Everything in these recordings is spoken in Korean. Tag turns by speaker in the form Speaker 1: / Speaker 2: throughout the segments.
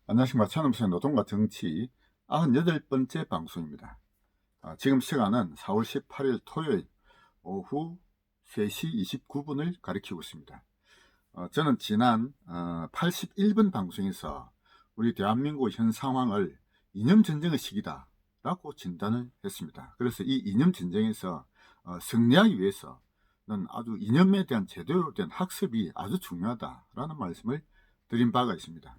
Speaker 1: 안녕하십니까. 천음수의 노동과 정치 98번째 방송입니다. 지금 시간은 4월 18일 토요일 오후 3시 29분을 가리키고 있습니다. 저는 지난 81번 방송에서 우리 대한민국 현 상황을 이념전쟁의 시기다 라고 진단을 했습니다. 그래서 이 이념전쟁에서 승리하기 위해서는 아주 이념에 대한 제대로 된 학습이 아주 중요하다라는 말씀을 드린 바가 있습니다.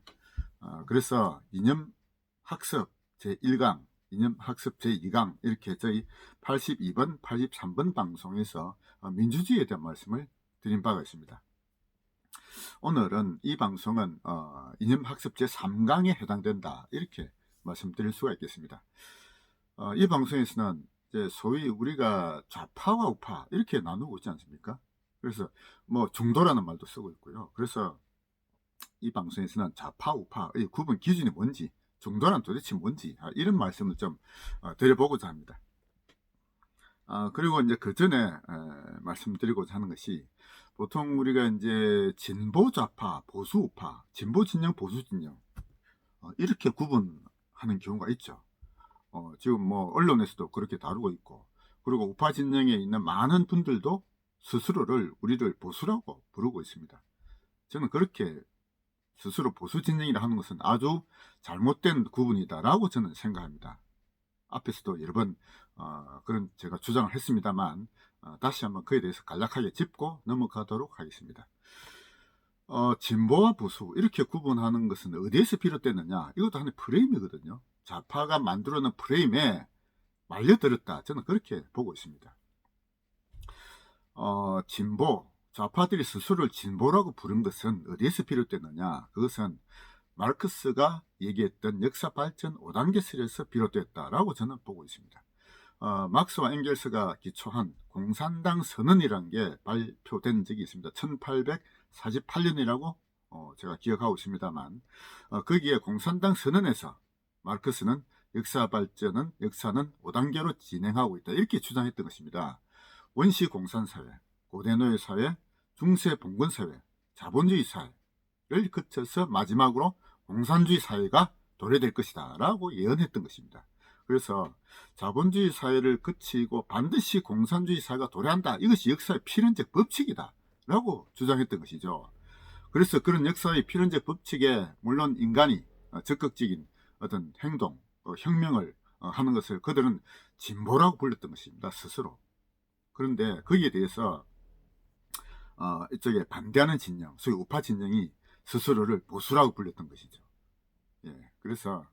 Speaker 1: 그래서 이념학습 제1강, 이념학습 제2강 이렇게 저희 82번, 83번 방송에서 민주주의에 대한 말씀을 드린 바가 있습니다. 오늘은 이 방송은 이념학습 제3강에 해당된다 이렇게 말씀드릴 수가 있겠습니다. 이 방송에서는 이제 소위 우리가 좌파와 우파 이렇게 나누고 있지 않습니까? 그래서 뭐 중도라는 말도 쓰고 있고요. 그래서 이 방송에서는 좌파 우파의 구분 기준이 뭔지, 중도란 도대체 뭔지 이런 말씀을 좀 드려보고자 합니다. 그리고 이제 그 전에 말씀드리고자 하는 것이, 보통 우리가 이제 진보 좌파, 보수 우파, 진보 진영, 보수 진영 이렇게 구분하는 경우가 있죠. 지금 뭐 언론에서도 그렇게 다루고 있고, 그리고 우파 진영에 있는 많은 분들도 스스로를 우리를 보수라고 부르고 있습니다. 저는 그렇게 스스로 보수 진영이라 하는 것은 아주 잘못된 구분이다라고 저는 생각합니다. 앞에서도 여러 번 그런 제가 주장을 했습니다만 다시 한번 그에 대해서 간략하게 짚고 넘어가도록 하겠습니다. 진보와 보수 이렇게 구분하는 것은 어디에서 비롯됐느냐, 이것도 하나의 프레임이거든요. 좌파가 만들어놓은 프레임에 말려들었다, 저는 그렇게 보고 있습니다. 진보, 좌파들이 스스로를 진보라고 부른 것은 어디에서 비롯됐느냐, 그것은 마르크스가 얘기했던 역사 발전 5단계설에서 비롯됐다라고 저는 보고 있습니다. 막스와 엥겔스가 기초한 공산당 선언이라는 게 발표된 적이 있습니다. 1848년이라고 제가 기억하고 있습니다만, 거기에 공산당 선언에서 마르크스는 역사는 5단계로 진행하고 있다 이렇게 주장했던 것입니다. 원시 공산사회, 고대노예 사회, 중세 봉건 사회, 자본주의 사회를 거쳐서 마지막으로 공산주의 사회가 도래될 것이다 라고 예언했던 것입니다. 그래서 자본주의 사회를 거치고 반드시 공산주의 사회가 도래한다, 이것이 역사의 필연적 법칙이다 라고 주장했던 것이죠. 그래서 그런 역사의 필연적 법칙에 물론 인간이 적극적인 어떤 행동, 혁명을 하는 것을 그들은 진보라고 불렀던 것입니다, 스스로. 그런데 거기에 대해서 이쪽에 반대하는 진영, 소위 우파 진영이 스스로를 보수라고 불렸던 것이죠. 예, 그래서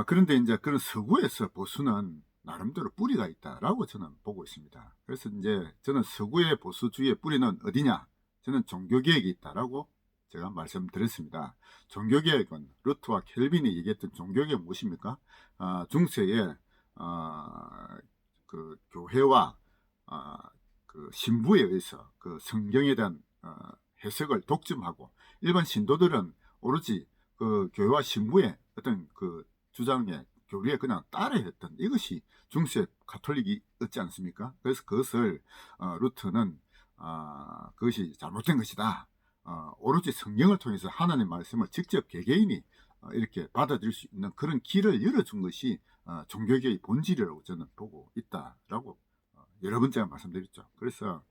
Speaker 1: 그런데 이제 그런 서구에서 보수는 나름대로 뿌리가 있다라고 저는 보고 있습니다. 그래서 이제 저는 서구의 보수주의의 뿌리는 어디냐? 저는 종교개혁이 있다라고 제가 말씀드렸습니다. 종교개혁은 루트와 켈빈이 얘기했던 종교개혁은 무엇입니까? 중세에 그 교회와 그 신부에 의해서 그 성경에 대한 해석을 독점하고, 일반 신도들은 오로지 그 교회와 신부의 어떤 그 주장에, 교리에 그냥 따라야 했던, 이것이 중세 가톨릭이었지 않습니까? 그래서 그것을 루트는 그것이 잘못된 것이다, 오로지 성경을 통해서 하나님의 말씀을 직접 개개인이 이렇게 받아들일 수 있는 그런 길을 열어준 것이 종교개혁의 본질이라고 저는 보고 있다라고 여러 번 제가 말씀드렸죠. 그래서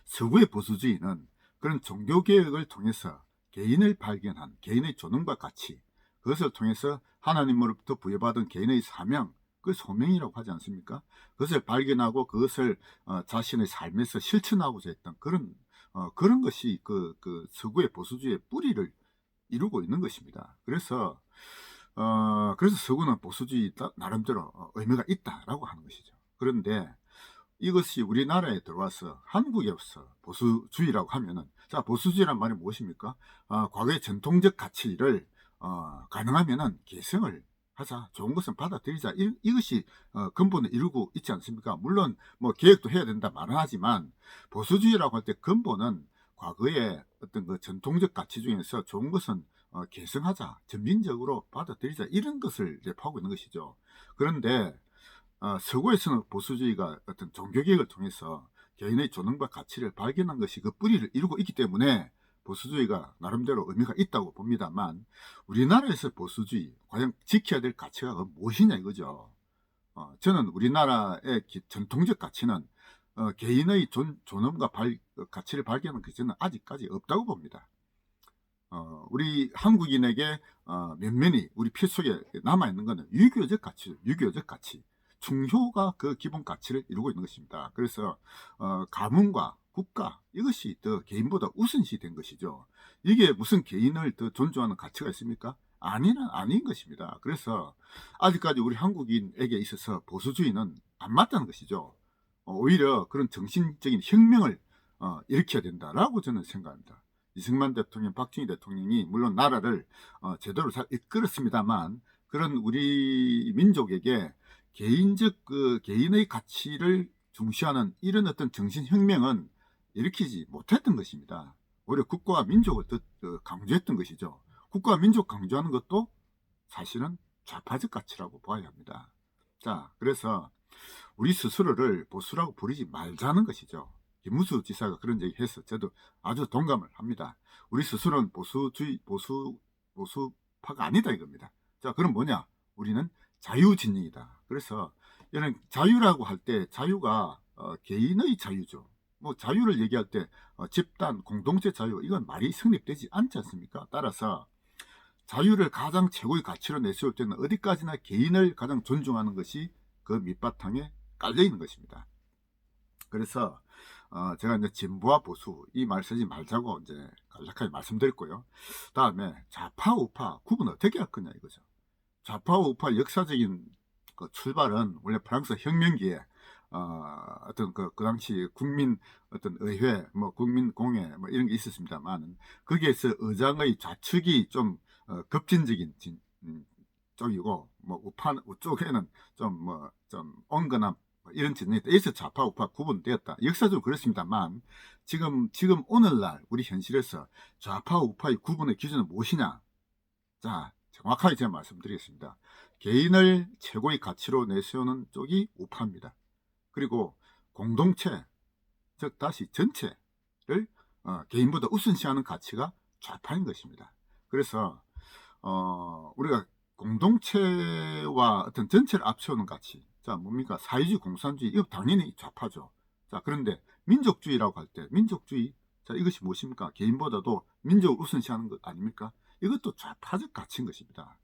Speaker 1: 서구의 보수주의는 그런 종교개혁을 통해서 개인을 발견한 개인의 존엄과 가치, 그것을 통해서 하나님으로부터 부여받은 개인의 사명, 그 소명이라고 하지 않습니까? 그것을 발견하고 그것을 자신의 삶에서 실천하고자 했던 그런 것이 그 서구의 보수주의의 뿌리를 이루고 있는 것입니다. 그래서 서구는 보수주의 나름대로 의미가 있다라고 하는 것이죠. 그런데 이것이 우리나라에 들어와서 한국에서 보수주의라고 하면은, 자, 보수주의란 말이 무엇입니까? 과거의 전통적 가치를 가능하면은 개성을 하자, 좋은 것은 받아들이자, 이것이 근본을 이루고 있지 않습니까? 물론 뭐 개혁도 해야 된다 말은 하지만, 보수주의라고 할 때 근본은 과거의 어떤 그 전통적 가치 중에서 좋은 것은 개성하자, 전민적으로 받아들이자, 이런 것을 이제 파고 있는 것이죠. 그런데 서구에서는 보수주의가 어떤 종교개혁을 통해서 개인의 존엄과 가치를 발견한 것이 그 뿌리를 이루고 있기 때문에 보수주의가 나름대로 의미가 있다고 봅니다만, 우리나라에서 보수주의 과연 지켜야 될 가치가 무엇이냐 이거죠. 저는 우리나라의 전통적 가치는 개인의 존엄과 가치를 발견하는 것은 아직까지 없다고 봅니다. 우리 한국인에게 면면이 우리 피 속에 남아있는 것은 유교적 가치죠. 유교적 가치. 충효가 그 기본 가치를 이루고 있는 것입니다. 그래서 가문과 국가, 이것이 더 개인보다 우선시 된 것이죠. 이게 무슨 개인을 더 존중하는 가치가 있습니까? 아닌 것입니다. 그래서 아직까지 우리 한국인에게 있어서 보수주의는 안 맞다는 것이죠. 오히려 그런 정신적인 혁명을 일으켜야 된다라고 저는 생각합니다. 이승만 대통령, 박정희 대통령이 물론 나라를 제대로 잘 이끌었습니다만, 그런 우리 민족에게 개인적 개인의 가치를 중시하는 이런 어떤 정신혁명은 일으키지 못했던 것입니다. 오히려 국가와 민족을 더 강조했던 것이죠. 국가와 민족 강조하는 것도 사실은 좌파적 가치라고 봐야 합니다. 자, 그래서 우리 스스로를 보수라고 부르지 말자는 것이죠. 김무수 지사가 그런 얘기 해서 저도 아주 동감을 합니다. 우리 스스로는 보수파가 아니다 이겁니다. 자, 그럼 뭐냐? 우리는 자유진영이다. 그래서 이런 자유라고 할 때 자유가 개인의 자유죠. 뭐 자유를 얘기할 때 집단, 공동체 자유, 이건 말이 성립되지 않지 않습니까? 따라서 자유를 가장 최고의 가치로 내세울 때는 어디까지나 개인을 가장 존중하는 것이 그 밑바탕에 깔려 있는 것입니다. 그래서 제가 이제 진보와 보수 이 말 쓰지 말자고 이제 간략하게 말씀드렸고요. 다음에 좌파 우파 구분 어떻게 할 거냐 이거죠. 좌파 우파 역사적인 그 출발은 원래 프랑스 혁명기에 어떤 그 당시 국민 어떤 의회, 뭐 국민공회 뭐 이런 게 있었습니다만, 거기에서 의장의 좌측이 좀 급진적인 쪽이고, 뭐 우쪽에는 좀 온건한 이런 진영이 있어 좌파 우파 구분되었다. 역사적으로 그렇습니다만, 지금 오늘날 우리 현실에서 좌파 우파의 구분의 기준은 무엇이냐? 자, 정확하게 제가 말씀드리겠습니다. 개인을 최고의 가치로 내세우는 쪽이 우파입니다. 그리고 공동체, 즉 다시 전체를 개인보다 우선시하는 가치가 좌파인 것입니다. 그래서 우리가 공동체와 어떤 전체를 앞세우는 가치, 자 뭡니까? 사회주의, 공산주의, 이거 당연히 좌파죠. 자, 그런데 민족주의라고 할 때 민족주의, 자 이것이 무엇입니까? 개인보다도 민족을 우선시하는 것 아닙니까? 이것도 좌파적 가치인 것입니다.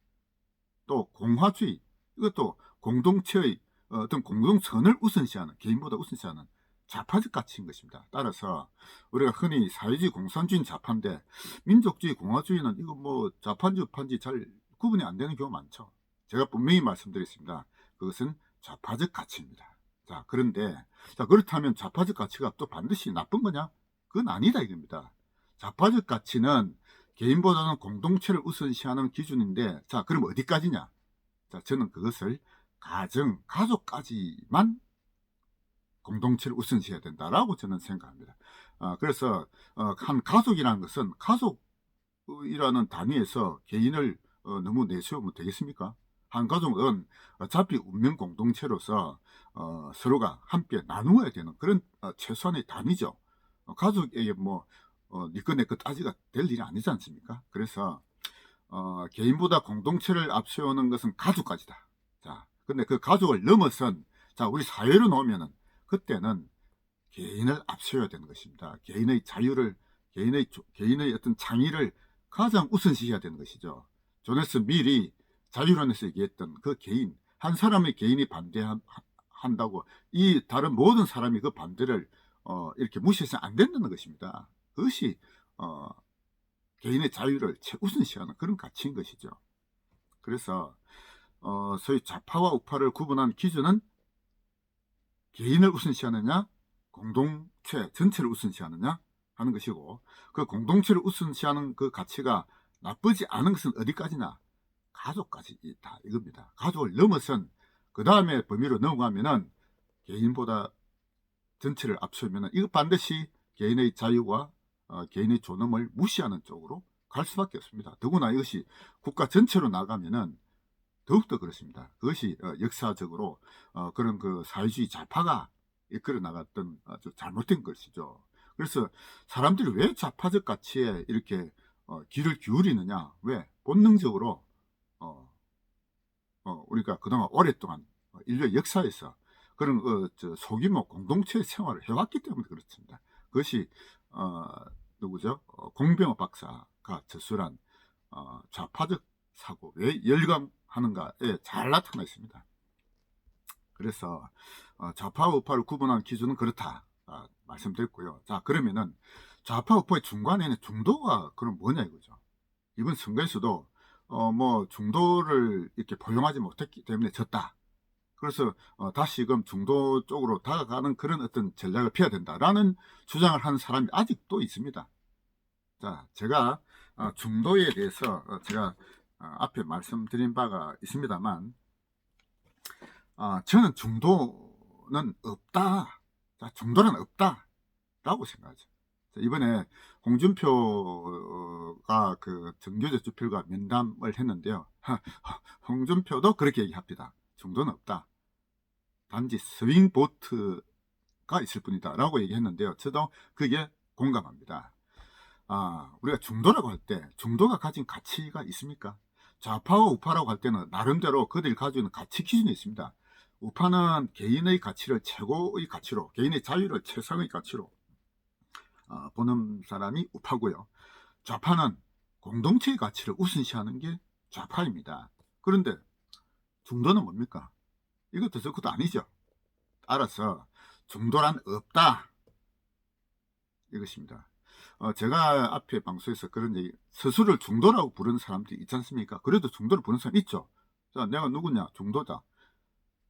Speaker 1: 또 공화주의, 이것도 공동체의 어떤 공동선을 우선시하는, 개인보다 우선시하는 좌파적 가치인 것입니다. 따라서 우리가 흔히 사회주의, 공산주의는 좌파인데 민족주의, 공화주의는 이거 뭐 좌파인지 우파인지 잘 구분이 안 되는 경우가 많죠. 제가 분명히 말씀드렸습니다. 그것은 좌파적 가치입니다. 자, 그런데 자 그렇다면 좌파적 가치가 또 반드시 나쁜 거냐? 그건 아니다 이겁니다. 좌파적 가치는 개인보다는 공동체를 우선시하는 기준인데, 자 그럼 어디까지냐? 자, 저는 그것을 가족까지만 공동체를 우선시해야 된다라고 저는 생각합니다. 그래서 한 가족이라는 것은 가족이라는 단위에서 개인을 너무 내세우면 되겠습니까? 한 가족은 어차피 운명 공동체로서 서로가 함께 나누어야 되는 그런 최소한의 단위죠. 가족에게 뭐 니꺼 내꺼 따지가 될 일이 아니지 않습니까? 그래서 개인보다 공동체를 앞세우는 것은 가족까지다. 자, 근데 그 가족을 넘어선, 자 우리 사회로 놓으면은 그때는 개인을 앞세워야 되는 것입니다. 개인의 자유를, 개인의 어떤 창의를 가장 우선시해야 되는 것이죠. 조네스 밀이 자유론에서 얘기했던 그 개인, 한 사람의 개인이 반대한다고 이 다른 모든 사람이 그 반대를 이렇게 무시해서는 안 된다는 것입니다. 그것이 개인의 자유를 최우선시하는 그런 가치인 것이죠. 그래서 소위 좌파와 우파를 구분한 기준은 개인을 우선시하느냐, 공동체 전체를 우선시하느냐 하는 것이고, 그 공동체를 우선시하는 그 가치가 나쁘지 않은 것은 어디까지나 가족까지 있다 이겁니다. 가족을 넘어선 그 다음에 범위로 넘어가면은 개인보다 전체를 앞서면은 이거 반드시 개인의 자유와 개인의 존엄을 무시하는 쪽으로 갈 수밖에 없습니다. 더구나 이것이 국가 전체로 나가면은 더욱더 그렇습니다. 그것이 역사적으로 그런 그 사회주의 좌파가 이끌어 나갔던 아주 잘못된 것이죠. 그래서 사람들이 왜 좌파적 가치에 이렇게 귀를 기울이느냐? 왜? 본능적으로 우리가 그동안 오랫동안 인류의 역사에서 그런 소규모 공동체 생활을 해왔기 때문에 그렇습니다. 그것이 누구죠? 공병호 박사가 저술한 좌파적 사고 왜 열광하는가에 잘 나타나 있습니다. 그래서 좌파 우파를 구분하는 기준은 그렇다 말씀드렸고요. 자, 그러면은 좌파 우파의 중간에는 중도가 그럼 뭐냐 이거죠. 이번 선거에서도 뭐 중도를 이렇게 포용하지 못했기 때문에 졌다. 그래서 다시금 중도 쪽으로 다가가는 그런 어떤 전략을 펴야 된다라는 주장을 하는 사람이 아직도 있습니다. 자, 제가 중도에 대해서 제가 앞에 말씀드린 바가 있습니다만 저는 중도는 없다. 자, 중도는 없다라고 생각하죠. 자, 이번에 홍준표가 그 정교조 주필과 면담을 했는데요. 홍준표도 그렇게 얘기합니다. 중도는 없다. 단지 스윙보트가 있을 뿐이다 라고 얘기했는데요. 저도 그게 공감합니다. 우리가 중도라고 할 때 중도가 가진 가치가 있습니까? 좌파와 우파라고 할 때는 나름대로 그들이 가지고 있는 가치 기준이 있습니다. 우파는 개인의 가치를 최고의 가치로, 개인의 자유를 최상의 가치로 보는 사람이 우파고요. 좌파는 공동체의 가치를 우선시하는 게 좌파입니다. 그런데 중도는 뭡니까? 이것도 저것도 아니죠. 따라서 중도란 없다 이것입니다. 제가 앞에 방송에서 그런 얘기, 스스로를 중도라고 부르는 사람들이 있지 않습니까? 그래도 중도를 부르는 사람 있죠. 자, 내가 누구냐? 중도다.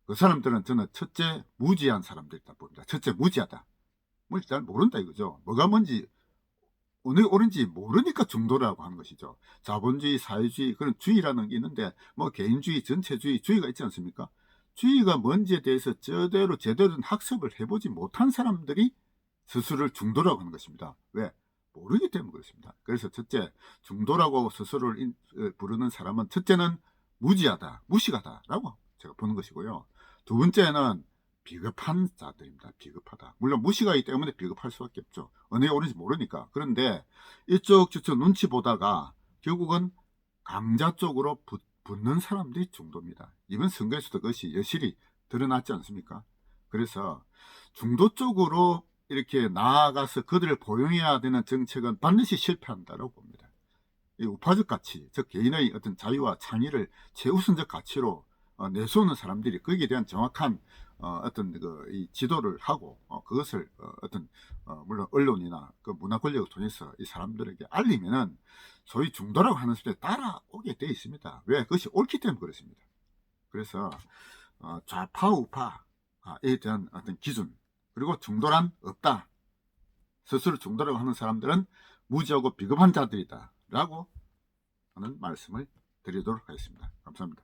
Speaker 1: 그 사람들은 저는 첫째 무지한 사람들이다 봅니다. 첫째 무지하다. 뭐 일단 모른다 이거죠. 뭐가 뭔지 어느 옳은지 모르니까 중도라고 하는 것이죠. 자본주의, 사회주의 그런 주의라는 게 있는데 뭐 개인주의, 전체주의, 주의가 있지 않습니까? 주의가 뭔지에 대해서 제대로 된 학습을 해보지 못한 사람들이 스스로를 중도라고 하는 것입니다. 왜? 모르기 때문에 그렇습니다. 그래서 첫째, 중도라고 스스로를 부르는 사람은 첫째는 무지하다, 무식하다라고 제가 보는 것이고요. 두 번째는 비겁한 자들입니다. 비겁하다. 물론 무식하기 때문에 비겁할 수밖에 없죠. 어느 게 옳은지 모르니까. 그런데 이쪽 저쪽 눈치 보다가 결국은 강자 쪽으로 붙는 사람들이 중도입니다. 이번 선거에서도 그것이 여실히 드러났지 않습니까? 그래서 중도 쪽으로 이렇게 나아가서 그들을 포용해야 되는 정책은 반드시 실패한다고 봅니다. 이 우파적 가치, 즉 개인의 어떤 자유와 창의를 최우선적 가치로 내세우는 사람들이 거기에 대한 정확한 어떤 이 지도를 하고 그것을 어떤 물론 언론이나 그 문화 권력을 통해서 이 사람들에게 알리면은 소위 중도라고 하는 소리에 따라오게 되어 있습니다. 왜? 그것이 옳기 때문에 그렇습니다. 그래서 좌파 우파에 대한 어떤 기준, 그리고 중도란 없다. 스스로 중도라고 하는 사람들은 무지하고 비겁한 자들이다 라고 하는 말씀을 드리도록 하겠습니다. 감사합니다.